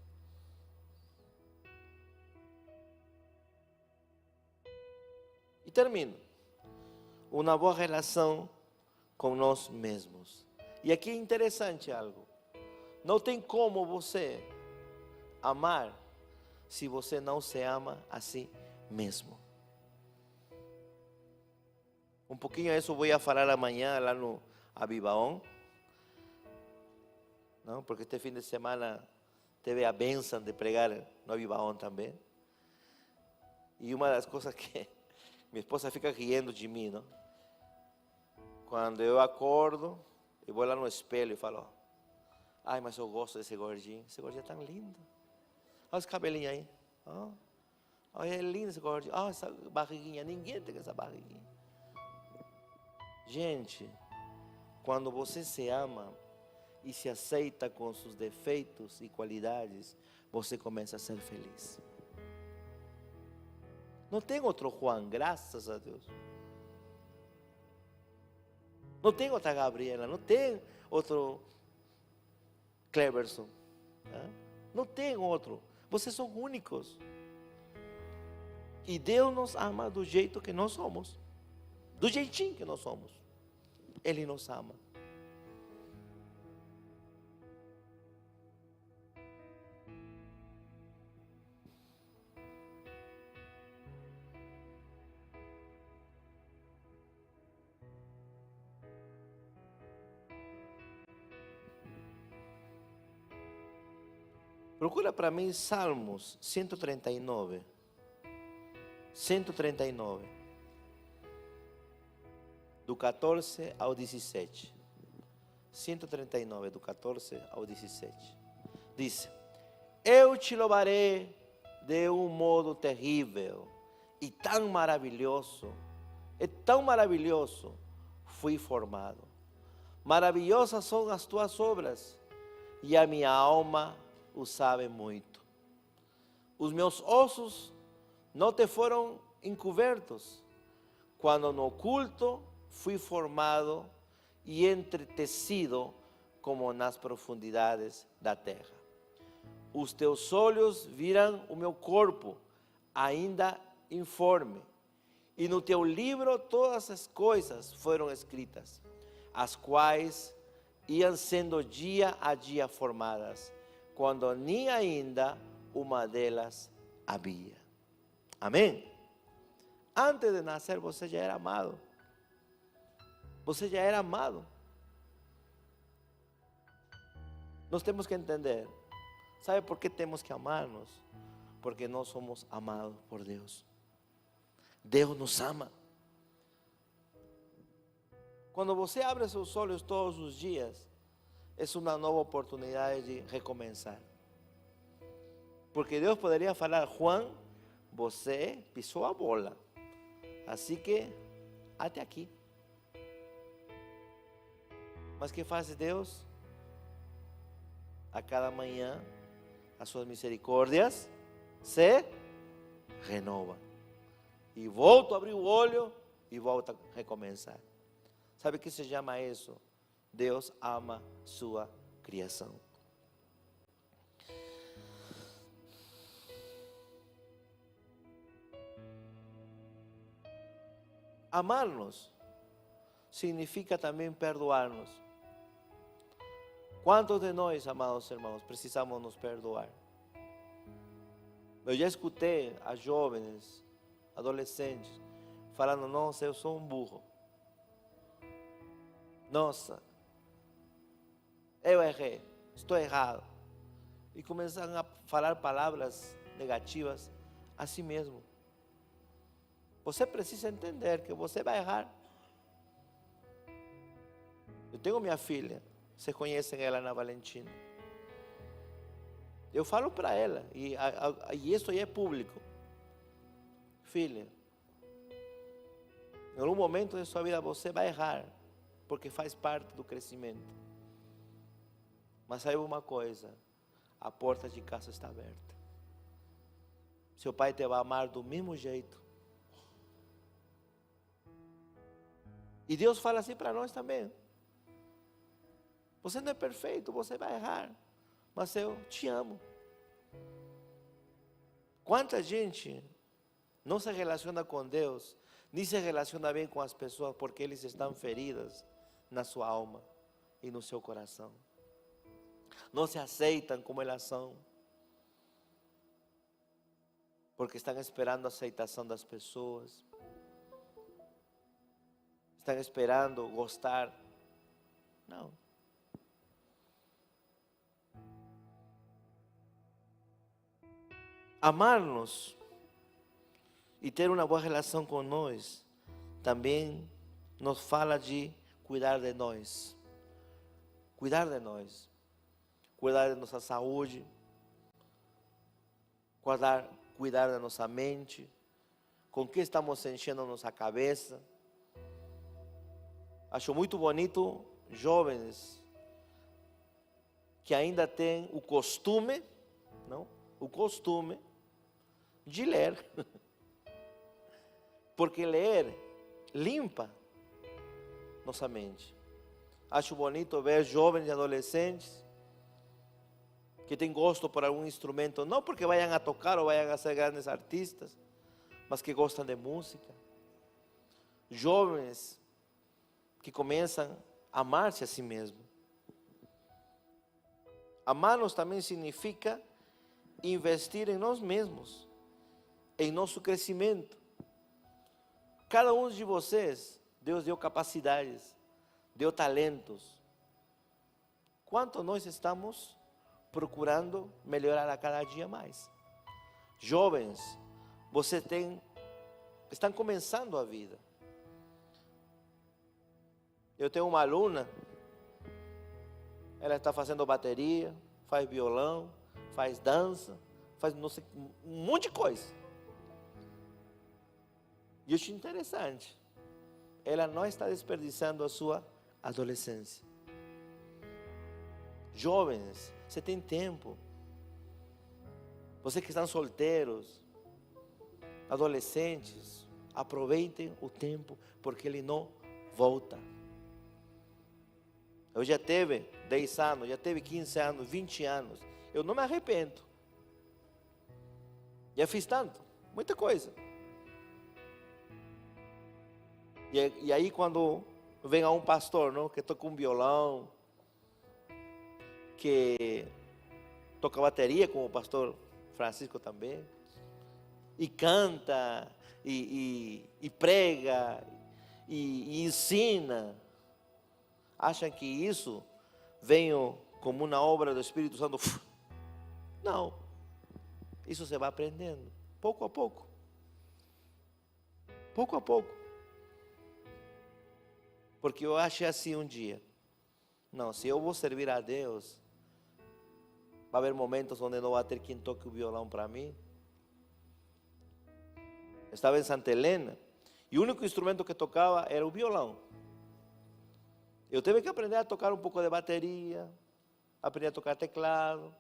E termino. Uma boa relação com nós mesmos. E aqui é interessante algo. Não tem como você amar se você não se ama a si mesmo. Um pouquinho isso eu vou falar amanhã lá no Avivaon. Não, porque este fim de semana teve a bênção de pregar no Avivaon também. E uma das coisas que minha esposa fica rindo de mim, não? Quando eu acordo, eu vou lá no espelho e falo: ai, mas eu gosto desse gordinho. Esse gordinho é tão lindo. Olha os cabelinhos aí. Olha, é lindo esse gordinho. Olha essa barriguinha. Ninguém tem essa barriguinha. Gente, quando você se ama e se aceita com seus defeitos e qualidades, você começa a ser feliz. Não tem outro Juan, graças a Deus. Não tem outra Gabriela, não tem outro Cleverson. Não tem outro. Vocês são únicos. E Deus nos ama do jeito que nós somos. Do jeitinho que nós somos. Ele nos ama. Procura para mim Salmos 139. 139. Do 14 ao 17. 139, do 14 ao 17. Diz: eu te louvarei de um modo terrível e tão maravilhoso. É tão maravilhoso, fui formado. Maravilhosas são as tuas obras, e a minha alma o sabe muito. Os meus ossos não te foram encobertos, quando no oculto fui formado e entretecido como nas profundidades da terra. Os teus olhos viram o meu corpo ainda informe, e no teu livro todas as coisas foram escritas, as quais iam sendo dia a dia formadas, quando nem ainda uma delas havia. Amém? Antes de nascer você já era amado. Você já era amado. Nós temos que entender. Sabe por que temos que amar-nos? Porque nós somos amados por Deus. Deus nos ama. Quando você abre seus olhos todos os dias, é uma nova oportunidade de recomeçar. Porque Deus poderia falar: Juan, você pisou a bola, assim que até aqui. Mas que faz Deus? A cada manhã as suas misericórdias se renovam. E volto a abrir o olho e volto a recomeçar. Sabe o que se chama isso? Deus ama sua criação. Amarnos significa também perdoar-nos. Quantos de nós, amados irmãos, precisamos nos perdoar? Eu já escutei a jovens, adolescentes, falando: nossa, eu sou um burro. Nossa, eu errei, estou errado. E começam a falar palavras negativas a si mesmo. Você precisa entender que você vai errar. Eu tenho minha filha, vocês conhecem ela, Ana Valentina. Eu falo para ela, e isso aí é público: filha, em algum momento de sua vida você vai errar, porque faz parte do crescimento. Mas saiba uma coisa: a porta de casa está aberta. Seu pai te vai amar do mesmo jeito. E Deus fala assim para nós também: você não é perfeito, você vai errar, mas eu te amo. Quanta gente não se relaciona com Deus, nem se relaciona bem com as pessoas, porque eles estão feridas na sua alma e no seu coração. Não se aceitam como elas são, porque estão esperando a aceitação das pessoas, estão esperando gostar. Não. Amar-nos e ter uma boa relação com nós também nos fala de cuidar de nós. Cuidar de nós. Cuidar de nossa saúde. Cuidar da nossa mente. Com que estamos enchendo nossa cabeça. Acho muito bonito jovens que ainda têm o costume, não? O costume de ler. Porque ler limpa nossa mente. Acho bonito ver jovens e adolescentes que têm gosto por algum instrumento, não porque vayan a tocar ou vayan a ser grandes artistas, mas que gostam de música. Jovens que começam a amar-se a si mesmo. Amar-nos também significa investir em nós mesmos, em nosso crescimento. Cada um de vocês, Deus deu capacidades, deu talentos. Quanto nós estamos procurando melhorar a cada dia mais? Jovens, estão começando a vida. Eu tenho uma aluna, ela está fazendo bateria, faz violão, faz dança, faz não sei, um monte de coisa. E eu acho interessante, ela não está desperdiçando a sua adolescência. Jovens, você tem tempo. Vocês que estão solteiros, adolescentes, aproveitem o tempo, porque ele não volta. Eu já teve 10 anos, já teve 15 anos, 20 anos. Eu não me arrependo. Já fiz tanto, muita coisa. E aí quando vem um pastor, não, que toca um violão, que toca bateria, como o pastor Francisco também, e canta, e prega, e ensina, acham que isso veio como uma obra do Espírito Santo? Não, isso você vai aprendendo, pouco a pouco, pouco a pouco, porque eu achei assim um dia, não, se eu vou servir a Deus, vai haver momentos onde não vai ter quem toque o violão para mim. Eu estava em Santa Helena, e o único instrumento que tocava era o violão. Eu tive que aprender a tocar um pouco de bateria, aprender a tocar teclado.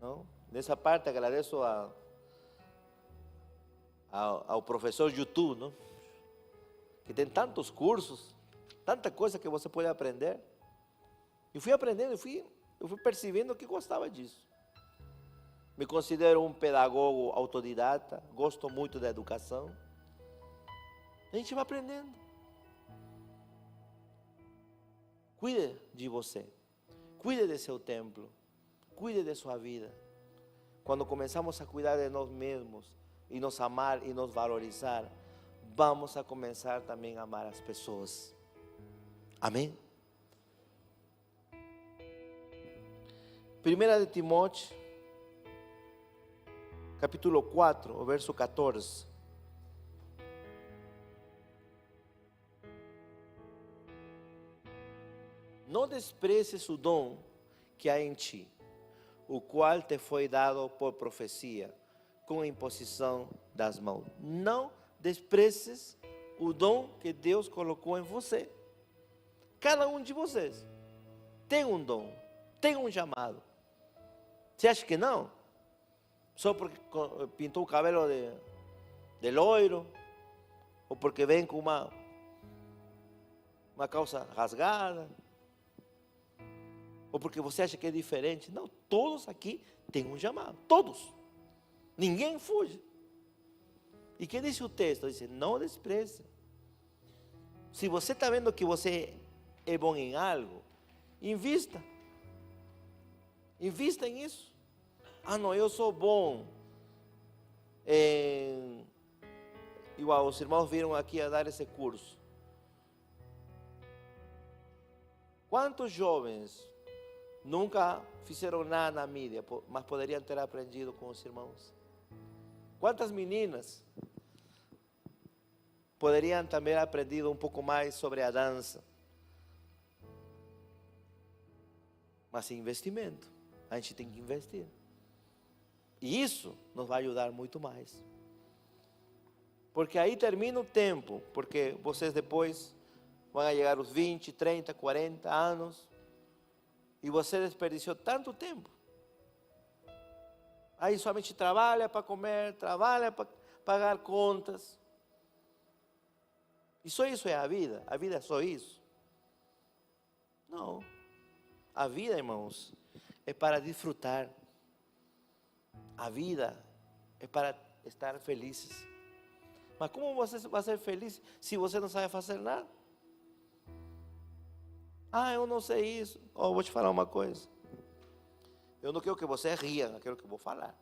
Não? Nessa parte agradeço ao professor YouTube, não? Que tem tantos cursos, tanta coisa que você pode aprender. E fui aprendendo, eu fui percebendo que gostava disso. Me considero um pedagogo autodidata, gosto muito da educação. A gente vai aprendendo. Cuide de você. Cuide de seu templo. Cuide de sua vida. Quando começamos a cuidar de nós mesmos e nos amar e nos valorizar, vamos a começar também a amar as pessoas. Amém? 1 de Timóteo, capítulo 4, o verso 14. Não desprecies o dom que há em ti, o qual te foi dado por profecia, com a imposição das mãos. Não desprecies o dom que Deus colocou em você. Cada um de vocês tem um dom, tem um chamado. Você acha que não? Só porque pintou o cabelo de loiro, ou porque vem com uma calça rasgada, ou porque você acha que é diferente. Não, todos aqui têm um chamado, todos. Ninguém fuge. E que diz o texto? Diz, não despreze. Se você está vendo que você é bom em algo, invista. Invista em isso. Ah, não, eu sou bom em... Igual, os irmãos viram aqui a dar esse curso. Quantos jovens nunca fizeram nada na mídia, mas poderiam ter aprendido com os irmãos? Quantas meninas poderiam também ter aprendido um pouco mais sobre a dança? Mas investimento, a gente tem que investir. E isso nos vai ajudar muito mais. Porque aí termina o tempo, porque vocês depois vão chegar aos 20, 30, 40 anos, e você desperdiçou tanto tempo. Aí somente trabalha para comer, trabalha para pagar contas. E só isso é a vida é só isso? Não. A vida, irmãos, é para desfrutar. A vida é para estar felizes. Mas como você vai ser feliz se você não sabe fazer nada? Ah, eu não sei isso. Oh, vou te falar uma coisa. Eu não quero que você ria, não quero que eu vou falar.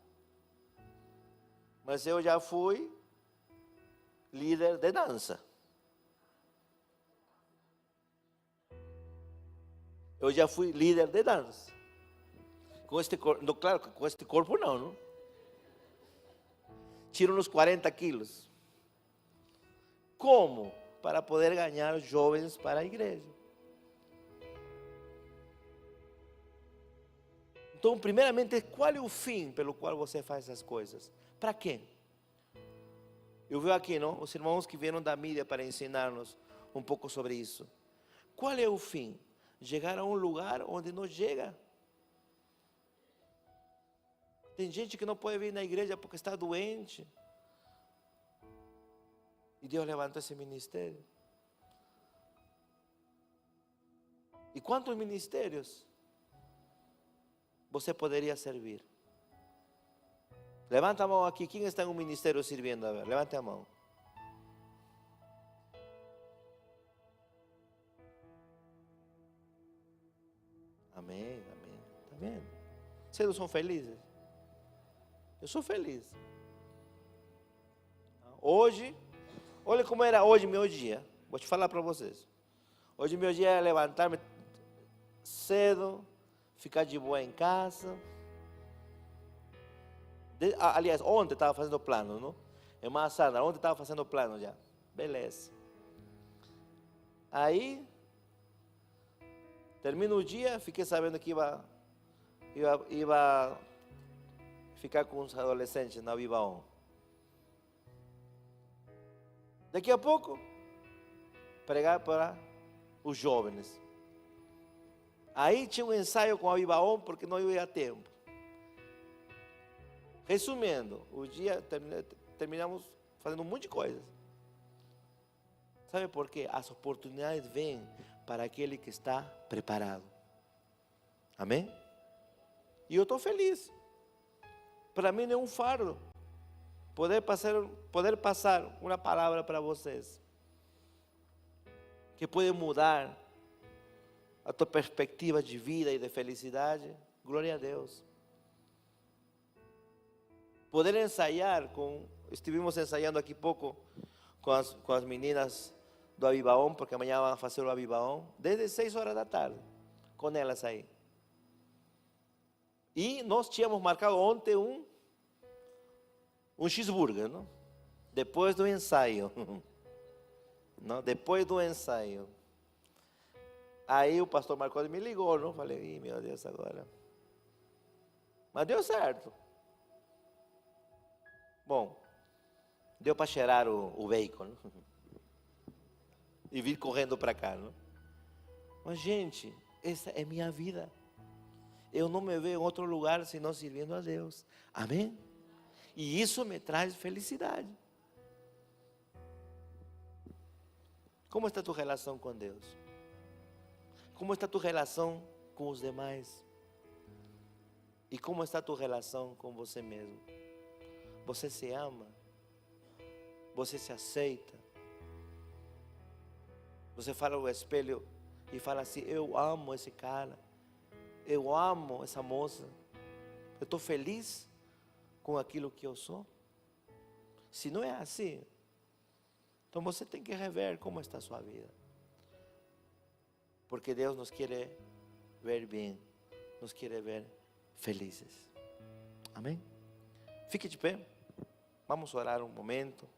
Mas eu já fui líder de dança. Eu já fui líder de dança. Com este corpo, claro, com este corpo não. Tiro uns 40 quilos. Como? Para poder ganhar jovens para a igreja. Então, primeiramente, qual é o fim pelo qual você faz essas coisas? Para quê? Eu vejo aqui, não? Os irmãos que vieram da mídia para ensinar-nos um pouco sobre isso. Qual é o fim? Chegar a um lugar onde não chega. Tem gente que não pode vir na igreja porque está doente. E Deus levantou esse ministério. E quantos ministérios você poderia servir? Levanta a mão aqui. Quem está em um ministério servindo? A ver, levante a mão. Amém, amém. Está vendo? Vocês não são felizes? Eu sou feliz. Hoje, olha como era hoje meu dia. Vou te falar para vocês. Hoje meu dia é levantar-me cedo, ficar de boa em casa. Aliás, ontem estava fazendo plano, não? Irmã Sandra, ontem estava fazendo plano já. Beleza. Aí, termina o dia, fiquei sabendo que ia ficar com os adolescentes na Viva On. Daqui a pouco, pregar para os jovens. Aí tinha um ensaio com a Viva On, porque não ia a tempo. Resumindo, o dia terminamos fazendo um monte de coisas. Sabe por quê? As oportunidades vêm para aquele que está preparado. Amém? E eu estou feliz. Para mim não é um fardo poder passar uma palavra para vocês. que pode mudar a tua perspectiva de vida e de felicidade, glória a Deus. Poder ensaiar, estivemos ensaiando aqui pouco com as meninas do Avivaon, porque amanhã vão fazer o Avivaon, desde 6 horas da tarde, com elas aí. E nós tínhamos marcado ontem um cheeseburger, não? Depois do ensaio. Não? Depois do ensaio. Aí o pastor Marcos me ligou, não? Falei, meu Deus, agora. Mas deu certo. Bom, deu para cheirar o bacon, não? E vir correndo para cá, não? Mas, gente, essa é minha vida. Eu não me vejo em outro lugar senão servindo a Deus. Amém? E isso me traz felicidade. Como está a tua relação com Deus? Como está a tua relação com os demais? E como está a tua relação com você mesmo? Você se ama? Você se aceita? Você fala no espelho e fala assim, eu amo esse cara. Eu amo essa moça. Eu estou feliz com aquilo que eu sou. Se não é assim, então você tem que rever como está a sua vida. Porque Deus nos quer ver bem, nos quer ver felizes. Amém? Fique de pé. Vamos orar um momento.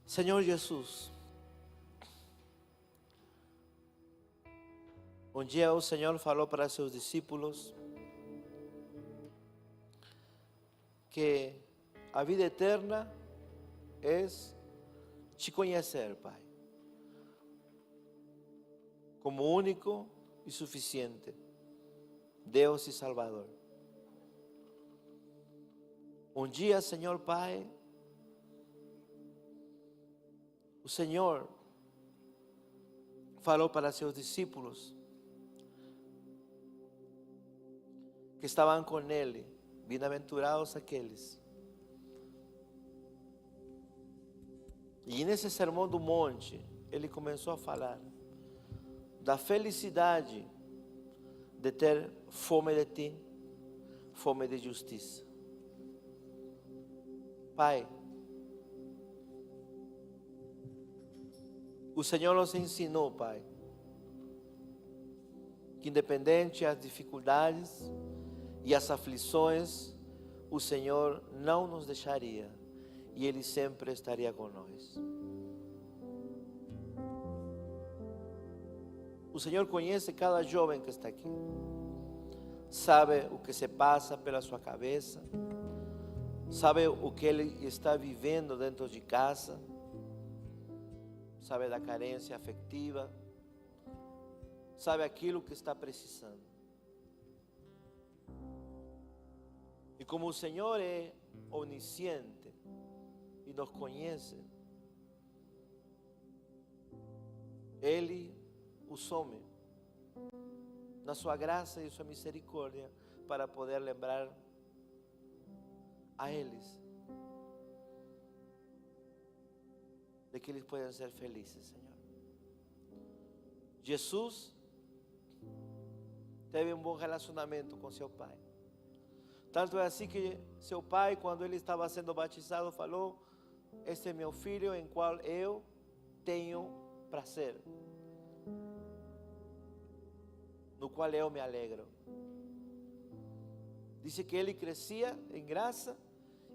Senhor Jesus, um dia o Senhor falou para seus discípulos que a vida eterna é te conhecer, Pai, como único e suficiente Deus e Salvador. Um dia, Senhor Pai, o Senhor falou para seus discípulos que estavam com Ele, bem-aventurados aqueles. E nesse sermão do monte, Ele começou a falar da felicidade de ter fome de Ti, fome de justiça. Pai, o Senhor nos ensinou, Pai, que independente das dificuldades e as aflições, o Senhor não nos deixaria e Ele sempre estaria conosco. O Senhor conhece cada jovem que está aqui, sabe o que se passa pela sua cabeça, sabe o que ele está vivendo dentro de casa, sabe da carência afetiva, sabe aquilo que está precisando. E como o Senhor é onisciente e nos conhece, Ele os some na sua graça e sua misericórdia para poder lembrar a eles de que eles podem ser felizes, Senhor. Jesus teve um bom relacionamento com seu pai. Tanto é assim que seu pai, quando ele estava sendo batizado, falou: "Este é meu filho em qual eu tenho prazer, no qual eu me alegro." Diz que ele crescia em graça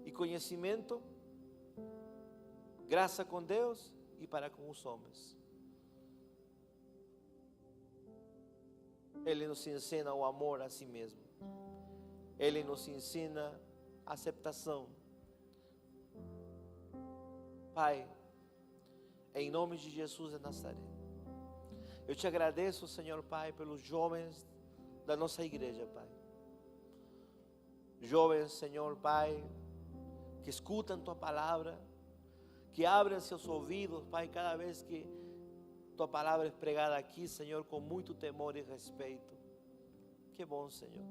e conhecimento, graça com Deus e para com os homens. Ele nos ensina o amor a si mesmo. Ele nos ensina a aceitação. Pai, em nome de Jesus de Nazaré, eu te agradeço, Senhor Pai, pelos jovens da nossa igreja, Pai. Jovens, Senhor Pai, que escutam tua palavra, que abrem seus ouvidos, Pai, cada vez que tua palavra é pregada aqui, Senhor, com muito temor e respeito. Que bom, Senhor.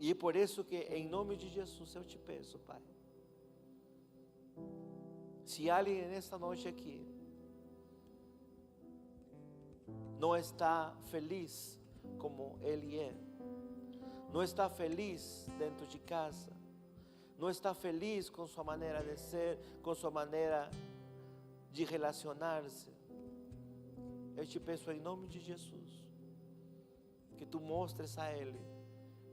E é por isso que, em nome de Jesus, eu te peço, Pai. Se alguém nesta noite aqui não está feliz como ele é, não está feliz dentro de casa, não está feliz com sua maneira de ser, com sua maneira de relacionar-se, eu te peço em nome de Jesus, que tu mostres a ele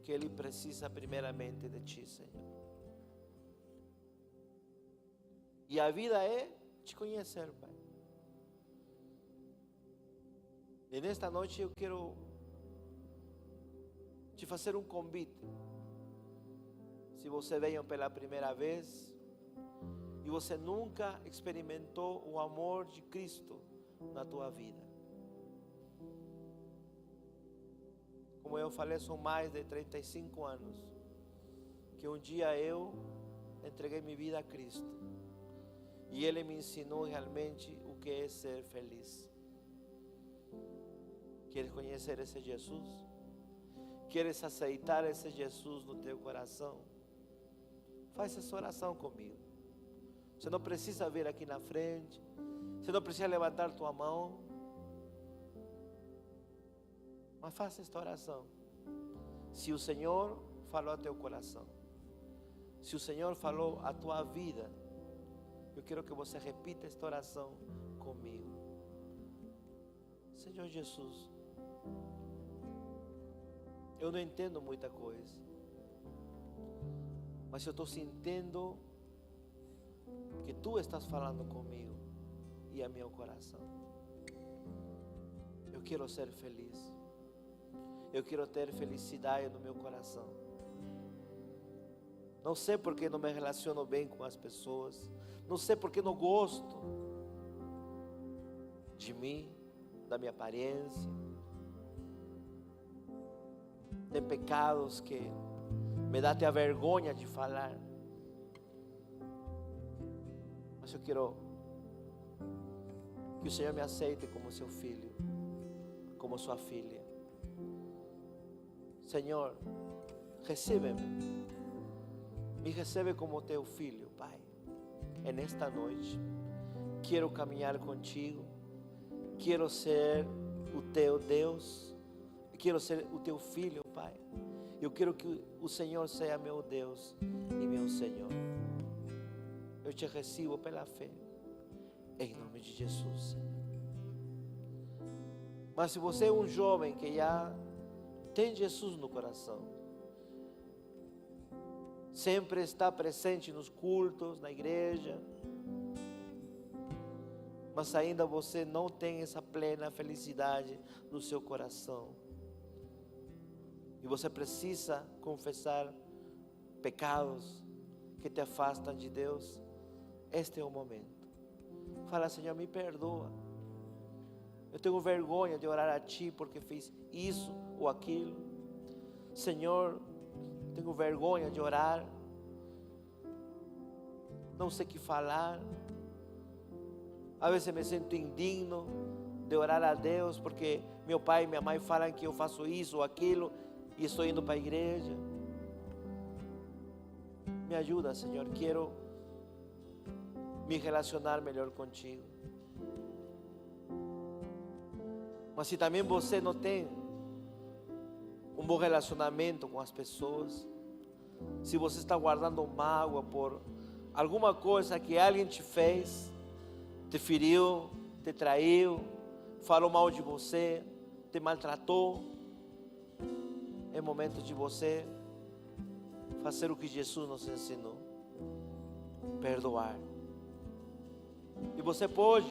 que ele precisa primeiramente de ti, Senhor. E a vida é te conhecer, Pai. E nesta noite eu quero te fazer um convite. Se você veio pela primeira vez e você nunca experimentou o amor de Cristo na tua vida. Como eu falei, são mais de 35 anos que um dia eu entreguei minha vida a Cristo. E Ele me ensinou realmente o que é ser feliz. Queres conhecer esse Jesus? Queres aceitar esse Jesus no teu coração? Faz essa oração comigo. Você não precisa vir aqui na frente. Você não precisa levantar tua mão. Mas faça esta oração. Se o Senhor falou ao teu coração, se o Senhor falou à tua vida, eu quero que você repita esta oração comigo. Senhor Jesus, eu não entendo muita coisa, mas eu estou sentindo que Tu estás falando comigo e a meu coração. Eu quero ser feliz. Eu quero ter felicidade no meu coração. Não sei porque não me relaciono bem com as pessoas. Não sei porque não gosto de mim, da minha aparência. Tem pecados que me dá até a vergonha de falar. Mas eu quero que o Senhor me aceite como seu filho, como sua filha. Senhor, recebe-me. Me recebe como teu filho, Pai. E nesta noite, quero caminhar contigo. Quero ser o teu Deus. Quero ser o teu filho, Pai. Eu quero que o Senhor seja meu Deus e meu Senhor. Eu te recebo pela fé, em nome de Jesus, Senhor. Mas se você é um jovem que já tem Jesus no coração, sempre está presente nos cultos, na igreja, mas ainda você não tem essa plena felicidade no seu coração, e você precisa confessar pecados que te afastam de Deus, este é o momento. Fala: Senhor, me perdoa. Eu tenho vergonha de orar a Ti porque fiz isso ou aquilo. Senhor, tenho vergonha de orar. Não sei o que falar. Às vezes me sinto indigno de orar a Deus porque meu pai e minha mãe falam que eu faço isso ou aquilo e estou indo para a igreja. Me ajuda, Senhor. Quero me relacionar melhor contigo. Mas se também você não tem um bom relacionamento com as pessoas, se você está guardando mágoa por alguma coisa que alguém te fez, te feriu, te traiu, falou mal de você, te maltratou, é momento de você fazer o que Jesus nos ensinou: perdoar. E você pode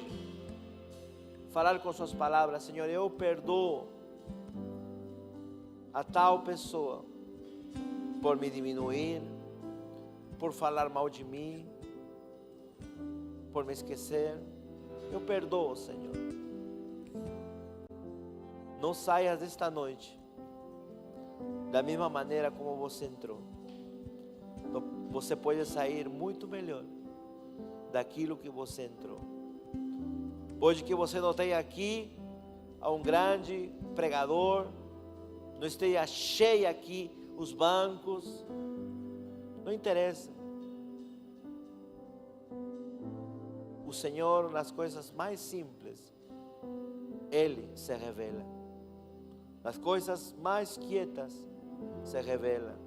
falar com suas palavras: Senhor, eu perdoo a tal pessoa por me diminuir, por falar mal de mim, por me esquecer. Eu perdoo, Senhor. Não saias desta noite Da mesma maneira como você entrou, você pode sair muito melhor daquilo que você entrou. Pode que você não tenha aqui a um grande pregador, não esteja cheio aqui os bancos, não interessa. O Senhor, nas coisas mais simples, Ele se revela. Nas coisas mais quietas, se revela.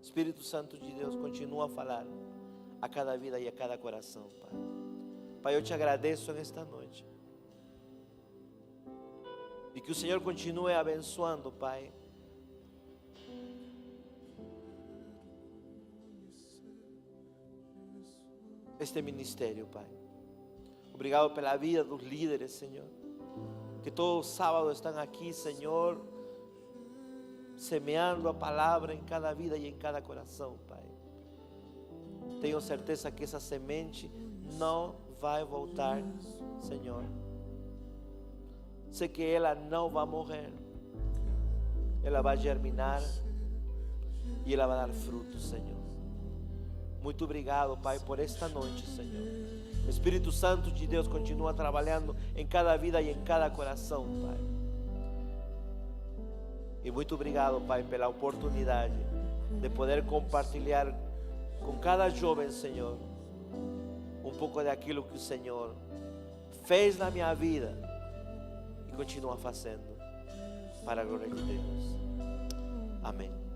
Espírito Santo de Deus continua a falar a cada vida e a cada coração, Pai. Pai, eu te agradeço nesta noite. E que o Senhor continue abençoando, Pai, este ministério, Pai. Obrigado pela vida dos líderes, Senhor, que todos os sábados estão aqui, Senhor, semeando a palavra em cada vida e em cada coração, Pai. Tenho certeza que essa semente não vai voltar, Senhor. Sei que ela não vai morrer, ela vai germinar e ela vai dar frutos, Senhor. Muito obrigado, Pai, por esta noite, Senhor. O Espírito Santo de Deus continua trabalhando em cada vida e em cada coração, Pai. E muito obrigado, Pai, pela oportunidade de poder compartilhar com cada jovem, Senhor, um pouco daquilo que o Senhor fez na minha vida e continua fazendo, para a glória de Deus. Amém.